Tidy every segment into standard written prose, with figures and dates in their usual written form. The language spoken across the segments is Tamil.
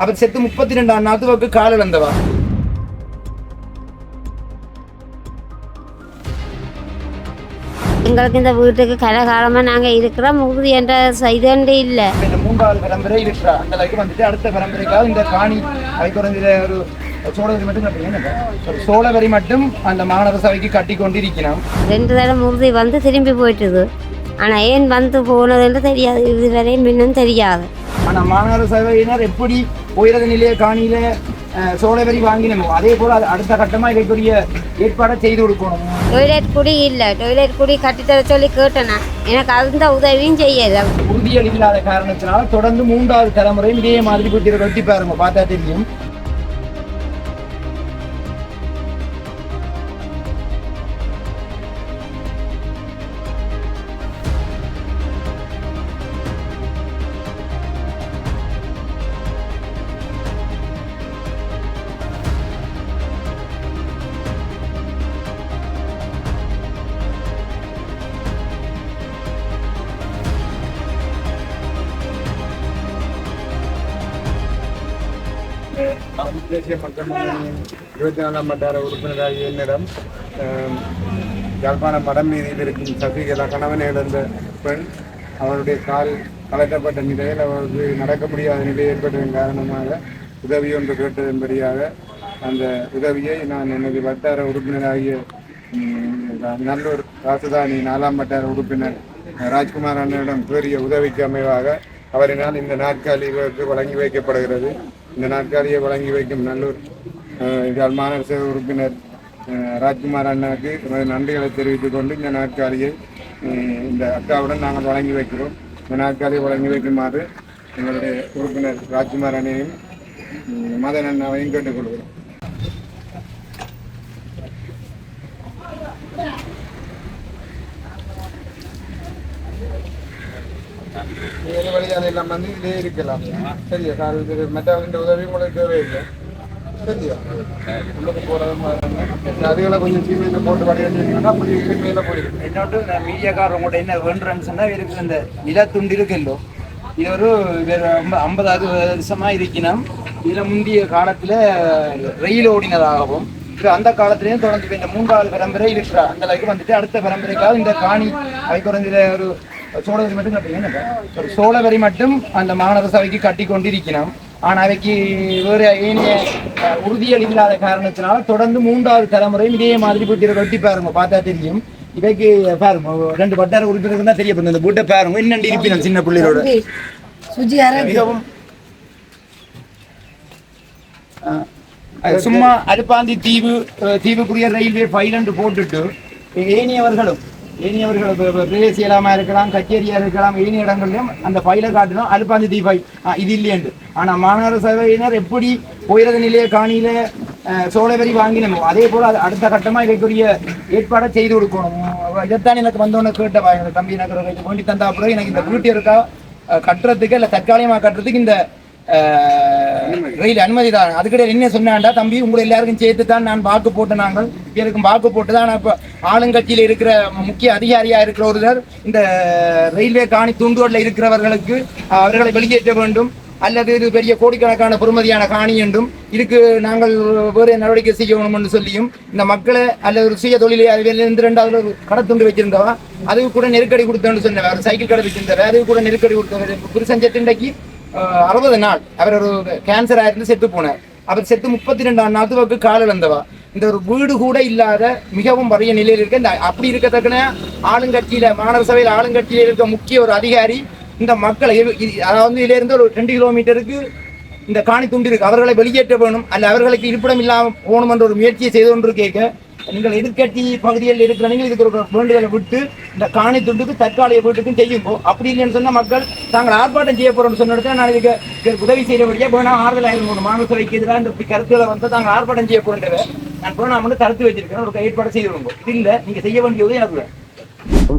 அவர் செத்து 32 நாத்துவுக்கு கால் இழந்தவா. எங்களுக்கு இந்த வீட்டுக்கு கலகாலமாக நாங்கள் இருக்கிறோம். உறுதி என்ற இதே இல்லை. இந்த 3வது பரம்பரை இருக்கிறா அந்த அளவுக்கு வந்துட்டு அடுத்த பரம்பரைக்காக இந்த காணி அதை குறைஞ்ச ஒரு சோழவரி மட்டும் கட்டுறீங்க. ஒரு சோழவரி மட்டும் அந்த மாநகர சபைக்கு கட்டி கொண்டிருக்கிறோம். 2 தடவை உறுதி வந்து திரும்பி போயிட்டுது. ஆனால் ஏன் வந்து போனதுன்னு தெரியாது, இதுவரை இன்னும் தெரியாது. ஆனால் மாநகர சபையினர் எப்படி உயரத நிலைய காணியில சோழவரி வாங்கினோம் அதே போல அடுத்த கட்டமாக இதற்குரிய ஏற்பாடை செய்து கொடுக்கணும். டொய்லெட் குடி இல்லை, டொய்லெட் குடி கட்டித்தர சொல்லி கேட்டேனா, எனக்கு அந்த உதவியும் செய்யலை. உறுதியல் இல்லாத காரணத்தினால தொடர்ந்து 3வது தலைமுறையும் இதே மாதிரி போட்டு வெட்டி பாருங்க, பார்த்தா தெரியும். தேசிய மக்கள் முன்னணியின் 24ஆம் வட்டார உறுப்பினராகிய என்னிடம் யாழ்ப்பாணம் மடம் வீதியில் இருக்கும் சசிகலா கணவனை இழந்த பெண் அவருடைய கால் கலட்டப்பட்ட நிலையில் அவருக்கு நடக்க முடியாத நிலை ஏற்பட்டதன் காரணமாக உதவி ஒன்று கேட்டதன்படியாக அந்த உதவியை நான் எனது வட்டார உறுப்பினராகிய நல்லூர் ராசதானி 4ஆம் வட்டார உறுப்பினர் ராஜ்குமார் அண்ணனிடம் கோரிய உதவிக்கு அமைவாக அவரினால் இந்த நாற்காலி வழங்கி வைக்கப்படுகிறது. இந்த நாற்காலியை வழங்கி வைக்கும் நல்லூர் மாநகர சபை உறுப்பினர் ராஜ்குமார் அண்ணாவுக்கு நன்றிகளை தெரிவித்துக் கொண்டு இந்த நாற்காலியை இந்த அக்காவுடன் நாங்கள் வழங்கி வைக்கிறோம். இந்த நாற்காலியை வழங்கி வைக்குமாறு எங்களுடைய உறுப்பினர் ராஜ்குமார் அண்ணையும் மதன் அண்ணாவையும் கேட்டுக்கொள்கிறோம். வேறு வழியாக எல்லாம் வந்து இதே இருக்கலாம். சரியா சார், இது மற்ற இந்த உதவி உங்களுக்கு தேவையில்லை. சரியா உள்ளுக்கு போகிறது அதுகளை கொஞ்சம் சீமையில் போட்டு வரையா அப்படி சீமையில் போயிடும். என்னோட்டு நான் மீடியாக்காரங்க கூட என்ன வேண்டுறேன்னு சொன்னால் இருக்கு இந்த நிலத்துண்டு இருக்குல்லோ, இது ஒரு 50 வருஷமாக இருக்கணும். இதில் முந்தைய காலத்தில் ரயில் ஓடினதாகவும் அந்த காலத்திலேயும் தொடர்ந்து இந்த 3வது பரம்பரை இருக்கிறா அந்த அளவுக்கு வந்துட்டு அடுத்த பரம்பரைக்காக இந்த காணி அதை குறைஞ்ச ஒரு சோழவரி மட்டும் கட்டுறீங்க. ஒரு சோழவரி மட்டும் அந்த மாநகர சபைக்கு கட்டி கொண்டிருக்கிறோம். ஆனால் அவைக்கு வேறு ஏனைய உறுதியல் இல்லாத காரணத்தினால தொடர்ந்து 3வது தலைமுறையும் இதே மாதிரி போட்டு வெட்டி பாருங்க, பார்த்தா தெரியும். இவைக்கு பாருங்க 2 வட்டார உறுப்பினருக்கு தான் தெரிய இந்த வீட்டை பாருங்க இன்னண்டு இருப்பினோம் சின்ன பிள்ளைகளோட மிகவும் சும்மா அலுப்பாந்தி தீவுக்குரிய ரயில்வே ஃபைல் போட்டுட்டு ஏனியவர்கள் பிரதேசியலாமா இருக்கலாம், கச்சேரியா இருக்கலாம், ஏனைய இடங்கள்லையும் அந்த ஃபைலை காட்டணும் அலுப்பாந்தி தீ ஃபைல் இது இல்லையண்டு. ஆனால் மாநகர சபையினர் எப்படி உயரத நிலைய காணியில சோழவரி வாங்கினோமோ அதே போல அடுத்த கட்டமாக இதற்குரிய ஏற்பாடை செய்து கொடுக்கணும். இதைத்தான் எனக்கு வந்தோன்னு கேட்ட தம்பி எனக்கு வேண்டி தந்தா பிறகு எனக்கு இந்த வீட்டு இருக்கா கட்டுறதுக்கு இல்லை தற்காலிகமாக கட்டுறதுக்கு இந்த ரயில் அனுமதி தான். அதுக்கிட்ட என்ன சொன்னாண்டா, தம்பி உங்களை எல்லாருக்கும் சேர்த்து தான் நான் வாக்கு போட்டு நாங்கள் பேருக்கும் வாக்கு போட்டு தான் நான் இப்போ ஆளுங்கட்சியில் இருக்கிற முக்கிய அதிகாரியா இருக்கிற ஒருவர் இந்த ரயில்வே காணி தூண்டுகோட்டில் இருக்கிறவர்களுக்கு அவர்களை வெளியேற்ற வேண்டும் அல்லது இது பெரிய கோடிக்கணக்கான பெறுமதியான காணி என்றும் இதுக்கு நாங்கள் வேறு நடவடிக்கை செய்யணும் என்று சொல்லியும் இந்த மக்களை அல்லது ஒரு சுய தொழிலை அதிலிருந்து 2வது ஒரு கடத்துண்டு வச்சிருந்தவா அதுக்கு கூட நெருக்கடி கொடுத்தோன்னு சொன்னவர், சைக்கிள் கடை வச்சிருந்தவர் அதுக்கு கூட நெருக்கடி கொடுத்தவர். புருஷன் இன்றைக்கு 60 நாள் அவர் ஒரு கேன்சர் ஆயிருந்து செத்து போனார். அவர் செத்து 32 நாத்துவுக்கு கால் இழந்தவா. இந்த ஒரு வீடு கூட இல்லாத மிகவும் வறிய நிலையில் இருக்க இந்த அப்படி இருக்கத்தக்கன ஆளுங்கட்சியில மாநகர சபையில் ஆளுங்கட்சியில இருக்க முக்கிய ஒரு அதிகாரி இந்த மக்களை அதாவது இதுல இருந்து ஒரு 2 கிலோமீட்டருக்கு இந்த காணி துண்டு இருக்கு, அவர்களை வெளியேற்ற வேணும் அல்ல அவர்களுக்கு இருப்பிடம் இல்லாமல் போகணும் என்ற ஒரு முயற்சியை செய்து கொண்டு கேட்க நீங்கள் எதிர்கட்சி பகுதியில் இருக்கிற நீங்கள் இதுக்கு ஒரு வேண்டுதலை விட்டு இந்த காணி துண்டுக்கு தற்காலிக வீட்டுக்கும் செய்யும்போ அப்படி இல்லைன்னு சொன்ன மக்கள் தாங்கள் ஆர்ப்பாட்டம் செய்ய போறோம்னு சொன்ன நான் இதுக்கு உதவி செய்யறபடியா வேணா ஆறுதல் ஆயிரம் மாநகர சபைக்கு எதிராக இந்த கருத்துக்களை வந்து தாங்கள் ஆர்ப்பாட்டம் செய்ய போறேன் நான் போனா மட்டும் கருத்து வச்சிருக்கேன் ஒரு ஏற்பாடு செய்திருவோம். இது இல்லை நீங்க செய்ய வேண்டியது எனக்கு.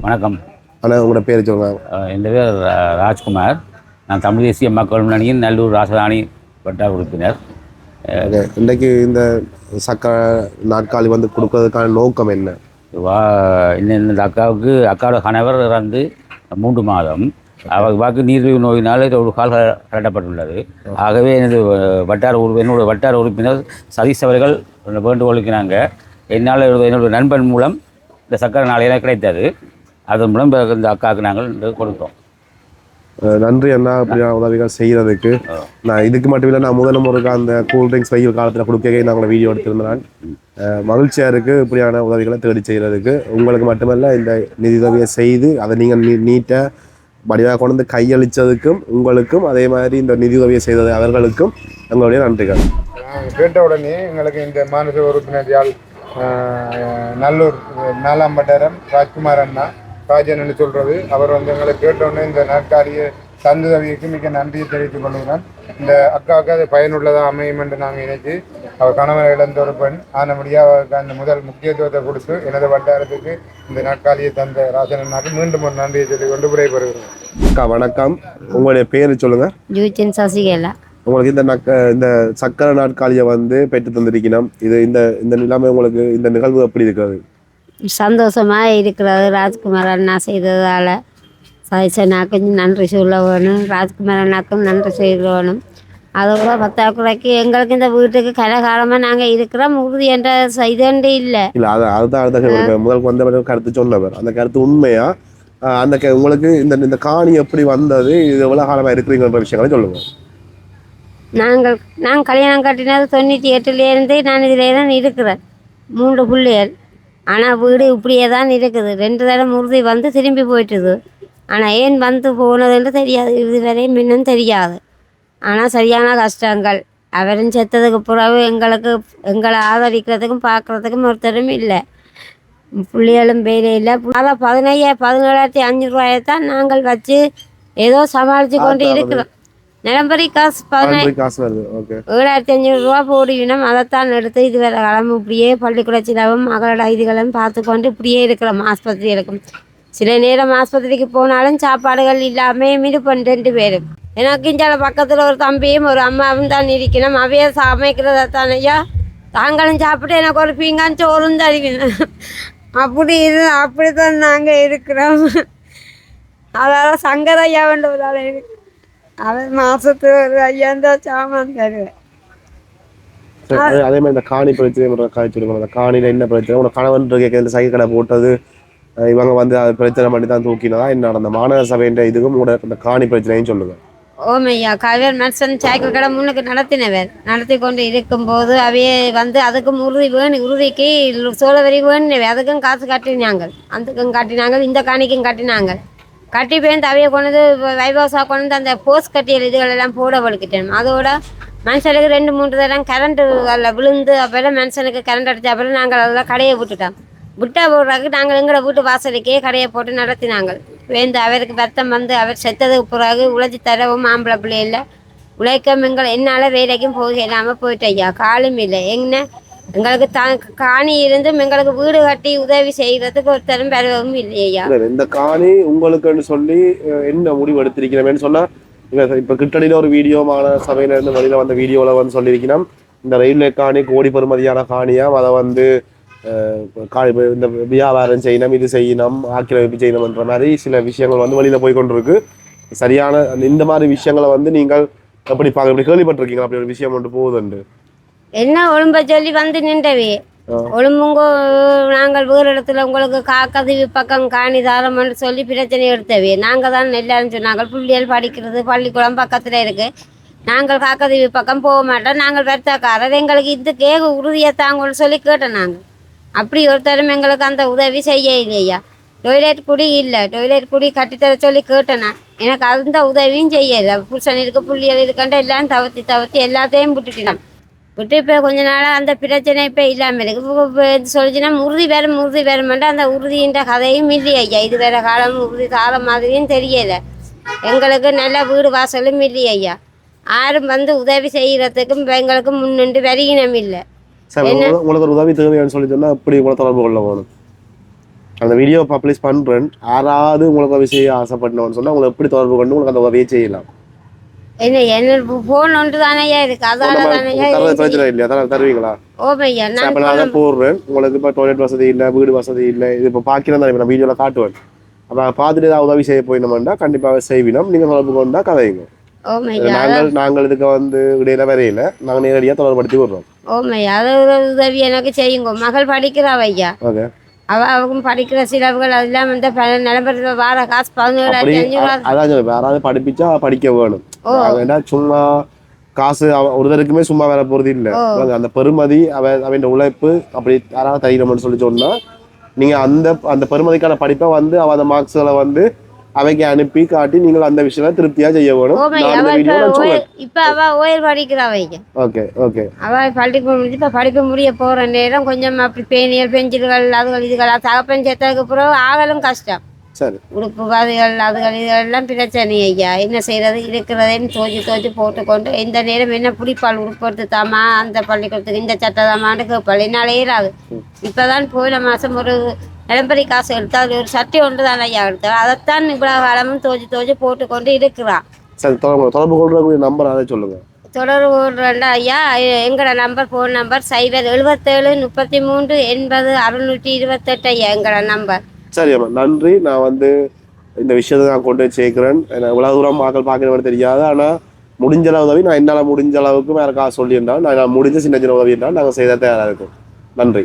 வணக்கம். உங்களோட பேர் சொல்லுங்க. என் பேர் ராஜ்குமார். நான் தமிழ் தேசிய மக்கள் முன்னணியின் நல்லூர் ராசதானி வட்டார உறுப்பினர். இன்றைக்கு இந்த நாற்காலி வந்து கொடுக்கறதுக்கான நோக்கம் என்ன? இந்த அக்காவோட கணவர் இறந்து 3 மாதம். அவர் வாக்கு நீரிழிவு நோயினால் ஒரு கால் கட்டப்பட்டுள்ளது. ஆகவே என்னுடைய வட்டார உறுப்பினர் சதீஷ் அவர்கள் வேண்டுகோளுக்கினாங்க என்னால் என்னுடைய நண்பன் மூலம் இந்த சக்கரை நாளையெல்லாம் கிடைத்தது. அதன் மூலம் இந்த அக்காவுக்கு நாங்கள் கொடுத்தோம். நன்றி அண்ணா அப்படியா உதவிகள் செய்கிறதுக்கு. நான் இதுக்கு மட்டும் இல்லை, நான் முதல் முறைக்கு அந்த கூல்ட்ரிங்க்ஸ் வெயில் காலத்தில் கொடுக்க நாங்கள் வீடியோ எடுத்திருந்தேன். மகிழ்ச்சியாக இருக்குது இப்படியான உதவிகளை தேடி செய்கிறதுக்கு. உங்களுக்கு மட்டுமல்ல, இந்த நிதியுதவியை செய்து அதை நீங்கள் நீட்டாக வடிவாக கொண்டு வந்து கையளித்ததுக்கும் உங்களுக்கும், அதே மாதிரி இந்த நிதியுதவியை செய்தது அவர்களுக்கும் எங்களுடைய நன்றிகள். கேட்ட உடனே எங்களுக்கு இந்த மாநில உறுப்பினர் யாழ் நல்லூர் 4ஆம் வட்டாரம் ராஜ்குமார் அண்ணா ராஜன் சொல்றது, அவர் எங்களுக்கு கேட்டோடனே இந்த நாற்காலியை தந்துதவிக்கு மிக நன்றியை தெரிவித்துக் கொள்கிறேன். இந்த அக்காவுக்கு அது பயனுள்ளதாக அமையும் என்று நாங்கள் நினைத்து, அவர் கணவன் இழந்த ஒரு பெண் ஆனபடியாக அவருக்கு அந்த முதல் முக்கியத்துவத்தை கொடுத்து எனது வட்டாரத்துக்கு இந்த நாற்காலியை தந்த ராஜன் அண்ணாக்கு மீண்டும் ஒரு நன்றியை சொல்லி கொண்டு விடைபெறுகிறோம். அக்கா வணக்கம், உங்களுடைய பேர் சொல்லுங்க. ஜூச்சின் சசிகலா. உங்களுக்கு இந்த சக்கரை நாட்காலியை பெற்று தந்திருக்கணும். இது இந்த நிலைமை உங்களுக்கு இந்த நிகழ்வு எப்படி இருக்கிறது? சந்தோஷமாக இருக்கிறது. ராஜ்குமார் அண்ணா செய்ததால் சதீஷனாக்கும் நன்றி சொல்ல வேணும், ராஜ்குமார் அண்ணாக்கும் நன்றி செய்ய வேணும். அதோட பத்தாக்குறைக்கு எங்களுக்கு இந்த வீட்டுக்கு கலகாலமாக நாங்கள் இருக்கிறோம். உறுதி என்ற இதண்டு இல்லை. அதுதான் முதல் வந்த கருத்து சொன்னவர். அந்த கருத்து உண்மையா? அந்த உங்களுக்கு இந்த காணி எப்படி வந்தது, இது எவ்வளோ காலமாக இருக்கிறீங்கன்ற விஷயங்களை சொல்லுங்க. நாங்கள் கல்யாணம் கட்டினது 98 நான் இதிலே தான் இருக்கிறேன். 3 பிள்ளைகள். ஆனால் வீடு இப்படியே தான் இருக்குது. 2 தடவை உறுதி வந்து திரும்பி போயிட்டுது. ஆனால் ஏன் வந்து போனதுன்னு தெரியாது, இதுவரை இன்னும் தெரியாது. ஆனால் சரியான கஷ்டங்கள். அவரும் செத்ததுக்கு பிறகு எங்களை ஆதரிக்கிறதுக்கும் பார்க்குறதுக்கும் ஒருத்தரும் இல்லை. பிள்ளைகளும் வேலை இல்லை. அதான் 17,500 ரூபாயை தான் நாங்கள் வச்சு ஏதோ சமாளித்து கொண்டு இருக்கிறோம். நிலம்பரி காசு 7,500 ரூபா போடுவினோம். அதைத்தான் எடுத்து இதுவரை காலம் இப்படியே பள்ளிக்கூட செலவும் மகளோட இதுகளும் பார்த்து கொண்டு இப்படியே இருக்கிறோம். ஆஸ்பத்திரி இருக்கும். சில நேரம் ஆஸ்பத்திரிக்கு போனாலும் சாப்பாடுகள் இல்லாமல் இருப்போம் 2 பேரும். எனக்கு இஞ்சால பக்கத்தில் ஒரு தம்பியும் ஒரு அம்மாவும் தான் இருக்கணும். அவையே சமைக்கிறதான் ஐயா தாங்களும் சாப்பிட்டு எனக்கு ஒரு பீங்கான் சோறும் தருவினோம். அப்படித்தான் நாங்கள் இருக்கிறோம். அதாவது சங்கர ஐயா வேண்ட ஒரு ஆள் இருக்கு. அவர் மாசத்துக்கு ஒரு 5,000 சாமான் தருவேன். அதே மாதிரி இந்த காணி பிரச்சனை காய்ச்சிருக்கணும். அந்த காணியில் என்ன பிரச்சனை? உனக்கு கணவன் கேட்க சைக்கிள் கடை போட்டது இவங்க அதை பிரச்சனை பண்ணி தான் தூக்கினதா என்ன நடந்த மாநகர சபைன்ற இதுக்கும் கூட இந்த காணி பிரச்சனையும் சொல்லுங்க. ஓமையா கவியர் மனுஷன் சைக்கிள் கடை முன்னுக்கு நடத்தி கொண்டு இருக்கும்போது அவையே அதுக்கும் உறுதிக்கு சோழவரி வேணுனவே அதுக்கும் காசு கட்டினாங்க. அதுக்கும் காட்டினாங்க, இந்த காணிக்கும் கட்டினாங்க. கட்டி பேருந்து அவையை கொண்டு வைபாசா கொண்டு அந்த போஸ்ட் கட்டியல் இதுகளெல்லாம் போட வலிக்கிட்டேன். அதோட மனுஷனுக்கு 2-3 தரம் கரண்ட்டு அதில் விழுந்து அப்போல்லாம் மனுஷனுக்கு கரண்ட் அடித்த அப்புறம் நாங்கள் அதெல்லாம் கடையை விட்டுட்டோம். விட்டா போடுறதுக்கு நாங்கள் எங்களை வீட்டு வாசலுக்கே கடையை போட்டு நடத்தினாங்க. வேந்து அவருக்கு வருத்தம் அவர் செத்ததுக்கு பிறகு உழைச்சி தரவும் ஆம்பளை பிள்ளை இல்லை உழைக்கம் என்னால் வேலைக்கும் போக இல்லாமல் போயிட்டு ஐயா காலும் இல்லை. எங்களுக்கு காணி இருந்தும் எங்களுக்கு வீடு கட்டி உதவி செய்யறதுக்கு ஒருத்தரும் பெறவும் இல்லையா. இந்த காணி உங்களுக்குன்னு சொல்லி என்ன முடிவு எடுத்திருக்கிறேன்னு சொன்னா, இப்ப கிட்டடியில ஒரு வீடியோ மாநகர சபையில இருந்து வெளியில வந்த வீடியோல சொல்லியிருக்கணும். இந்த ரயில்வே காணி கோடி பெறுமதியான காணியா, அதை இந்த வியாபாரம் செய்யணும், இது செய்யணும், ஆக்கிரமிப்பு செய்யணும்ன்ற மாதிரி சில விஷயங்கள் வெளியில போய் கொண்டிருக்கு. சரியான இந்த மாதிரி விஷயங்களை நீங்கள் எப்படி கேள்விப்பட்டிருக்கீங்க? அப்படி ஒரு விஷயம் ஒன்று போகுதுண்டு என்ன ஒழும்ப சொல்லி நின்றவே ஒழும்புங்கோ நாங்கள் வேறு இடத்துல உங்களுக்கு கதவி பக்கம் காணி தாரம்னு சொல்லி பிரச்சனை எடுத்தவே. நாங்கள் தான் எல்லாரும் சொன்னாங்க பிள்ளைகள் படிக்கிறது பள்ளிக்கூடம் பக்கத்தில் இருக்குது, நாங்கள் காக்கதவி பக்கம் போக மாட்டோம், நாங்கள் வருத்தக்காரர், எங்களுக்கு இதுக்கே உறுதியை தாங்கன்னு சொல்லி கேட்டோம். நாங்கள் அப்படி ஒருத்தரும் எங்களுக்கு அந்த உதவி செய்ய இல்லையா. டொய்லெட் குடி இல்லை, டொய்லெட் குடி கட்டித்தர சொல்லி கேட்டேன். நான் எனக்கு அந்த உதவியும் செய்யலை. புருஷன் இருக்கு புள்ளிகள் இருக்காண்ட எல்லாம் தவிர்த்து எல்லாத்தையும் விட்டுட்டேன். விட்டு இப்போ கொஞ்ச நாளாக அந்த பிரச்சனை இப்போ இல்லாமல் இருக்குது. சொல்லிச்சுன்னா உறுதி வேறுமெண்டா அந்த உறுதின்ற கதையும் இல்லையா ஐயா. இது வேறு காலம் உறுதி கால மாதிரியும் தெரியலை. எங்களுக்கு நல்ல வீடு வாசலும் இல்லையா ஐயா. யாரும் உதவி செய்யறதுக்கும் எங்களுக்கு முன்னின்று வருகினம் இல்லை. உங்களுக்கு ஒரு உதவி தேவைன்னு சொல்லி சொன்னால் அப்படி உங்களை தொடர்பு கொள்ள போகணும். அந்த வீடியோ பப்ளிஷ் பண்ணுறேன், யாராவது உங்களுக்கு உதவி செய்ய ஆசைப்பட்டோன்னு சொன்னால் உங்களை எப்படி தொடர்பு கொண்டு உங்களுக்கு அந்த உதவியை செய்யலாம். என்ன போன் ஒன்று தானையா இருக்கு, அதான் பிரச்சனை இல்லையா தருவீங்களா? ஓமையா நான் போடுறேன். உங்களுக்கு இப்போ டாய்லெட் வசதி இல்லை, வீடு வசதி இல்லை, இது இப்போ பார்க்கிறேன் தான் நான் வீடியோவில் காட்டுவேன். அப்போ பார்த்துட்டு ஏதாவது உதவி செய்ய போயினோம்னா கண்டிப்பாக செய்வினோம். நீங்கள் தொடர்பு கொண்டா கதைங்க. ஓமையா நாங்கள் இதுக்கு வந்து இடையில வரையில நாங்கள் நேரடியாக தொடர்படுத்தி விடுறோம். ஓமையா அதை உதவி எனக்கு செய்யுங்க. மகள் படிக்கிறாவ ஐயா. ஓகே. அவங்க படிக்கிற செலவுகள் அதெல்லாம் வந்து நிலம்பரத்தில் வார காசு 17,500. அதான் யாராவது படிப்பிச்சா படிக்க வேணும். ஏன்னா சும்மா காசு ஒருத்தருக்குமே சும்மா வேற போறது இல்லை. அந்த பெருமதி அவன் உழைப்பு அப்படி யாராவது தரணும்னு சொல்லி சொன்னா நீங்க அந்த பெருமதிக்கான படிப்பை வந்து அவ அந்த மார்க்ஸ்களை வந்து அவைக்கு அனுப்பி காட்டி நீங்கள் அந்த விஷயம் திருப்தியா செய்ய வேணும். இப்ப அவ ஓயர் படிக்கிறாவைங்க. Okay okay. அவ படிப்பு முடிஞ்சு இப்ப படிப்பு முடிய போற நேரம் கொஞ்சம் அப்படி பேனியல் பெஞ்சில்கள் அதுகள் இதுகள் தகப்பன் சேர்த்ததுக்கு பிறகு ஆகலும் கஷ்டம். சரி. உடுப்பு பாதைகள் அதுகள் இதெல்லாம் பிரச்சனை ஐயா. என்ன செய்யறது இருக்கிறதேன்னு தோச்சு போட்டுக்கொண்டு இந்த நேரம் என்ன பிடிப்பால் உடுப்பு எடுத்து தாமா அந்த பள்ளிக்கூடத்துக்கு இந்த சட்டை தாமான்னு கேட்பாள். என்னால ஏறாது. இப்பதான் போன மாசம் ஒரு நிலம்பரி காசு எடுத்தா அது ஒரு சட்டை ஒன்று தான் ஐயா எடுத்தாள். அதைத்தான் இவ்வளவு காலமும் தோச்சு போட்டுக்கொண்டு இருக்கிறான். சரி, தொடர்பு கொள்றக்கூடிய நம்பர் அதை சொல்லுங்க. தொடர்பு கொள்றா ஐயா. எங்களோட நம்பர் ஃபோன் நம்பர் 077 33 80 628 ஐயா எங்களோட நம்பர். சரி அம்மா, நன்றி. நான் வந்து இந்த விஷயத்தை நான் கொண்டு போய் சேர்க்கிறேன். இவ்வளவு தூரம் மக்கள் பார்க்கறது தெரியாது. ஆனால் முடிஞ்ச அளவு உதவி நான் என்னால் முடிஞ்ச அளவுக்கு வேறு காசு சொல்லியிருந்தால் நான் முடிஞ்ச சின்ன உதவி என்றால் நாங்கள் செய்த தயாராக இருக்கோம். நன்றி.